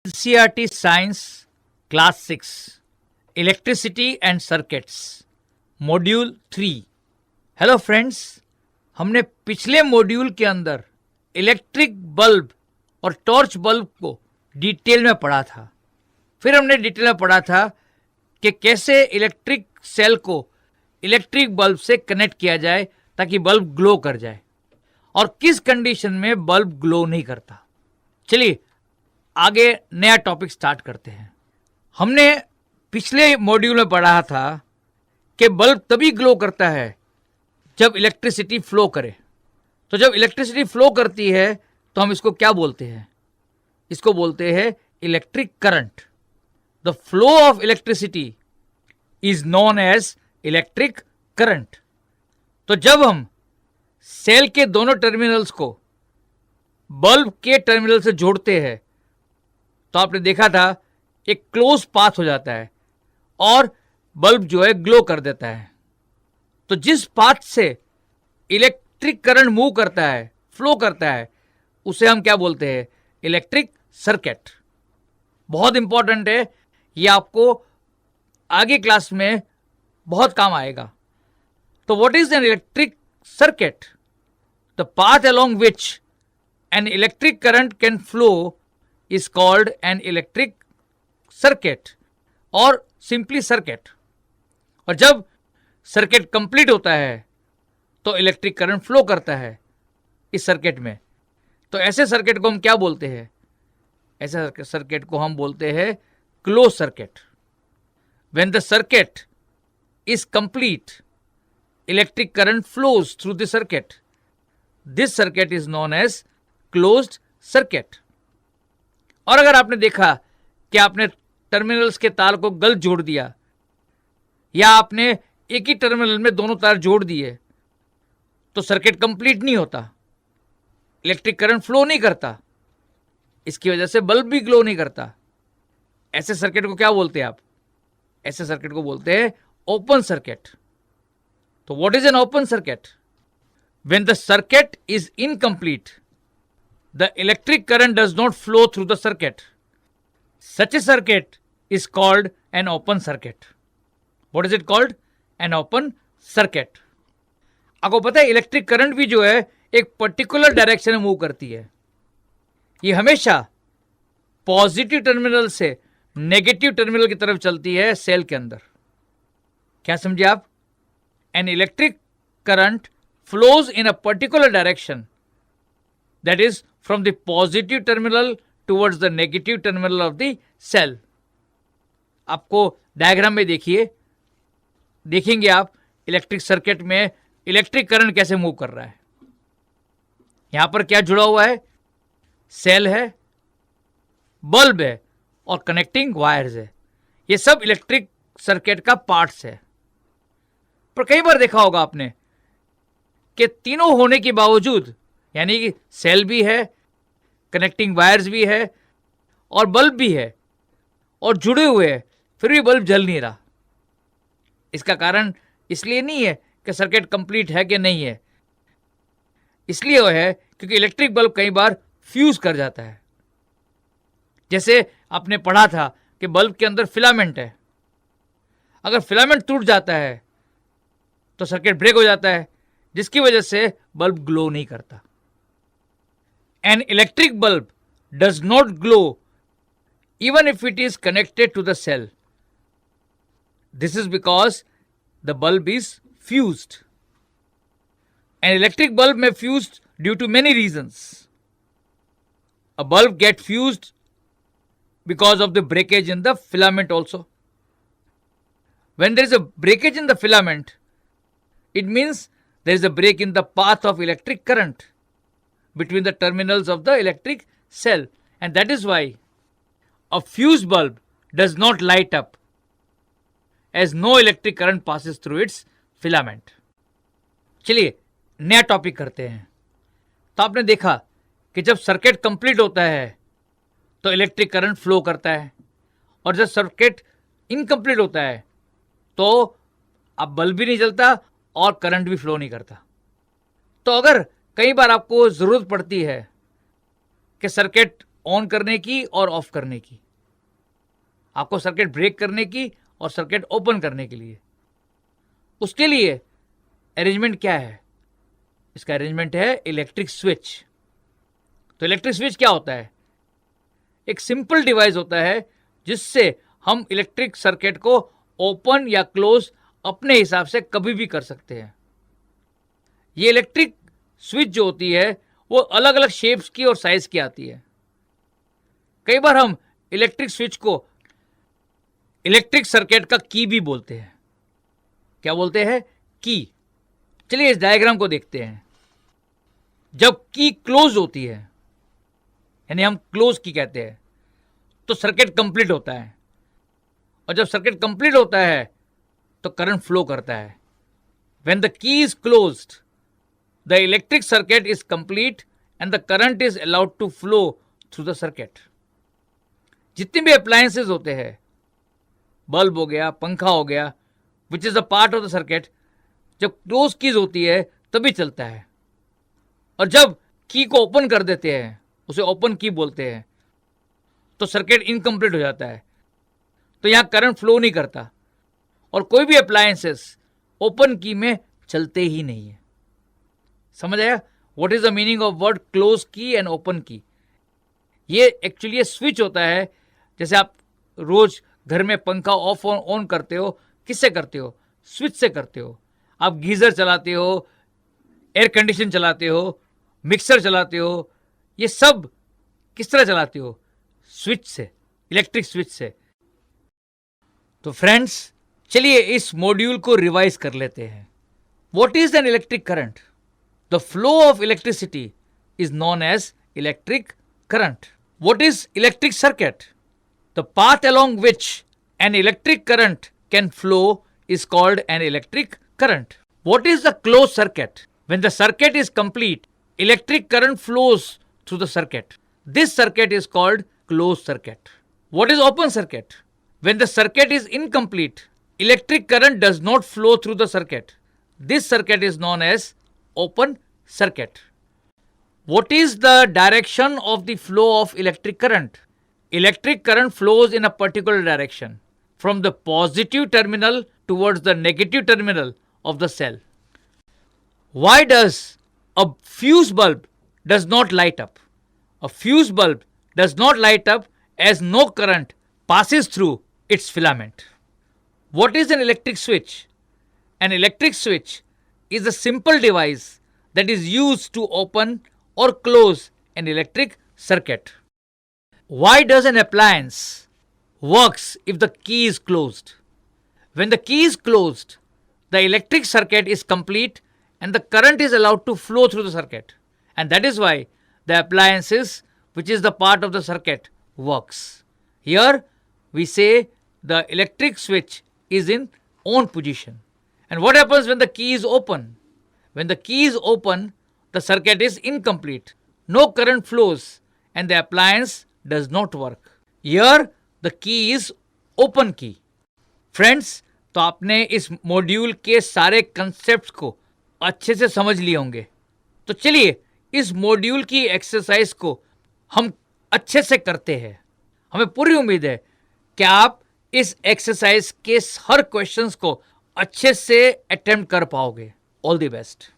NCERT science class 6 electricity and circuits module 3। Hello friends, हमने पिछले module के अंदर इलेक्ट्रिक बल्ब और टॉर्च बल्ब को डिटेल में पढ़ा था। फिर हमने डिटेल में पढ़ा था कि कैसे इलेक्ट्रिक सेल को इलेक्ट्रिक बल्ब से कनेक्ट किया जाए ताकि बल्ब ग्लो कर जाए और किस कंडीशन में बल्ब ग्लो नहीं करता। चलिए आगे नया टॉपिक स्टार्ट करते हैं। हमने पिछले मॉड्यूल में पढ़ा था कि बल्ब तभी ग्लो करता है जब इलेक्ट्रिसिटी फ्लो करे। तो जब इलेक्ट्रिसिटी फ्लो करती है तो हम इसको क्या बोलते हैं? इसको बोलते हैं electric current. The flow of electricity is known as electric current. तो जब हम सेल के दोनों टर्मिनल्स को बल्ब के टर्मिनल से जोड़ते हैं तो आपने देखा था एक क्लोज पाथ हो जाता है और बल्ब जो है ग्लो कर देता है। तो जिस पाथ से इलेक्ट्रिक करंट मूव करता है, फ्लो करता है, उसे हम क्या बोलते हैं? Electric circuit. बहुत इंपॉर्टेंट है, ये आपको आगे क्लास में बहुत काम आएगा। तो what is an electric circuit? The path along which N electric current can flow is called an electric circuit और simply circuit। और जब सर्किट कंप्लीट होता है तो इलेक्ट्रिक करंट फ्लो करता है इस सर्किट में। तो ऐसे सर्किट को हम क्या बोलते हैं? ऐसे सर्किट को हम बोलते हैं close circuit. When the circuit is complete, electric current flows through the circuit. This circuit is known as closed circuit. और अगर आपने देखा कि आपने टर्मिनल्स के तार को गलत जोड़ दिया या आपने एक ही टर्मिनल में दोनों तार जोड़ दिए तो सर्किट कंप्लीट नहीं होता, इलेक्ट्रिक करंट फ्लो नहीं करता, इसकी वजह से बल्ब भी ग्लो नहीं करता। ऐसे सर्किट को क्या बोलते हैं आप? ऐसे सर्किट को बोलते हैं ओपन सर्किट। तो what is an open circuit? When the circuit is incomplete, the electric current does not flow through the circuit. Such a circuit is called an open circuit. What is it called? An open circuit. आपको पता है electric current भी जो है एक particular direction में move करती है। ये हमेशा पॉजिटिव टर्मिनल से नेगेटिव टर्मिनल की तरफ चलती है सेल के अंदर। क्या समझे आप? N electric current flows in a particular direction, that is from the positive terminal towards the negative terminal of the cell। आपको डायग्राम में देखेंगे आप इलेक्ट्रिक सर्किट में इलेक्ट्रिक करंट कैसे मूव कर रहा है। यहां पर क्या जुड़ा हुआ है? सेल है, बल्ब है और कनेक्टिंग वायर्स है। ये सब इलेक्ट्रिक सर्किट का पार्ट्स है। पर कई बार देखा होगा आपने कि तीनों होने के बावजूद, यानी कि सेल भी है, कनेक्टिंग वायर्स भी है और बल्ब भी है और जुड़े हुए हैं, फिर भी बल्ब जल नहीं रहा। इसका कारण इसलिए नहीं है कि सर्किट कंप्लीट है कि नहीं है, इसलिए वो है क्योंकि इलेक्ट्रिक बल्ब कई बार फ्यूज कर जाता है। जैसे आपने पढ़ा था कि बल्ब के अंदर फिलामेंट है, अगर फिलामेंट टूट जाता है तो सर्किट ब्रेक हो जाता है, जिसकी वजह से बल्ब ग्लो नहीं करता। An electric bulb does not glow even if it is connected to the cell. This is because the bulb is fused. An electric bulb may fuse due to many reasons. A bulb gets fused because of the breakage in the filament also. When there is a breakage in the filament, it means there is a break in the path of electric current between the terminals of the electric cell, and that is why a fused bulb does not light up as no electric current passes through its filament। चलिए नया topic करते हैं। तो आपने देखा कि जब circuit complete होता है तो इलेक्ट्रिक करंट फ्लो करता है और जब सर्किट इनकम्प्लीट होता है तो अब बल्ब भी नहीं जलता और करंट भी फ्लो नहीं करता। तो अगर कई बार आपको ज़रूरत पड़ती है कि सर्किट ऑन करने की और ऑफ करने की, आपको सर्किट ब्रेक करने की और सर्किट ओपन करने के लिए। उसके लिए अरेंजमेंट क्या है? इसका अरेंजमेंट है इलेक्ट्रिक स्विच। तो इलेक्ट्रिक स्विच क्या होता है? एक सिंपल डिवाइस होता है जिससे हम इलेक्ट्रिक सर्किट को ओपन या क्लोज अपने हिसाब से कभी भी कर सकते हैं। ये इलेक्ट्रिक स्विच जो होती है वो अलग अलग शेप्स की और साइज की आती है। कई बार हम इलेक्ट्रिक स्विच को इलेक्ट्रिक सर्किट का की भी बोलते हैं। क्या बोलते हैं? की। चलिए इस डायग्राम को देखते हैं। जब की क्लोज होती है, यानी हम क्लोज की कहते हैं, तो सर्किट कंप्लीट होता है, और जब सर्किट कंप्लीट होता है तो करंट फ्लो करता है। When the key is closed, the electric circuit is complete and the current is allowed to flow through the circuit. जितने भी अप्लायंसेस होते हैं, बल्ब हो गया, पंखा हो गया, which is a part of the circuit, जब क्लोज कीज होती है तभी चलता है। और जब की को ओपन कर देते हैं, उसे ओपन की बोलते हैं, तो सर्किट इनकम्प्लीट हो जाता है। तो यहां करंट फ्लो नहीं करता और कोई भी अप्लायंसेस ओपन की में चलते ही नहीं है। समझ आया? What is the meaning of word close की एंड ओपन की? ये एक्चुअली स्विच होता है। जैसे आप रोज घर में पंखा ऑफ ऑन करते हो, किससे करते हो? स्विच से करते हो। आप गीजर चलाते हो, एयर कंडीशन चलाते हो, मिक्सर चलाते हो, ये सब किस तरह चलाते हो? स्विच से, इलेक्ट्रिक स्विच से। तो फ्रेंड्स, चलिए इस मॉड्यूल को रिवाइज कर लेते हैं। What is an electric current? The flow of electricity is known as electric current. What is electric circuit? The path along which an electric current can flow is called an electric current. What is the closed circuit? When the circuit is complete, electric current flows through the circuit. This circuit is called closed circuit. What is open circuit? When the circuit is incomplete, electric current does not flow through the circuit. This circuit is known as open circuit. What is the direction of the flow of electric current? Electric current flows in a particular direction from the positive terminal towards the negative terminal of the cell. Why does a fuse bulb does not light up? A fuse bulb does not light up as no current passes through its filament. What is an electric switch? An electric switch is a simple device that is used to open or close an electric circuit. Why does an appliance works if the key is closed? When the key is closed, the electric circuit is complete and the current is allowed to flow through the circuit. And that is why the appliances, which is the part of the circuit, works. Here we say the electric switch is in on position. And what happens when the key is open? When the key is open, the circuit is incomplete. No current flows and the appliance does not work. Here the key is open key. Friends, तो आपने इस module के सारे concepts को अच्छे से समझ लिए होंगे। तो चलिए इस मॉड्यूल की एक्सरसाइज को हम अच्छे से करते हैं। हमें पूरी उम्मीद है कि आप इस एक्सरसाइज के हर क्वेश्चंस को अच्छे से अटेम्प्ट कर पाओगे। All the best.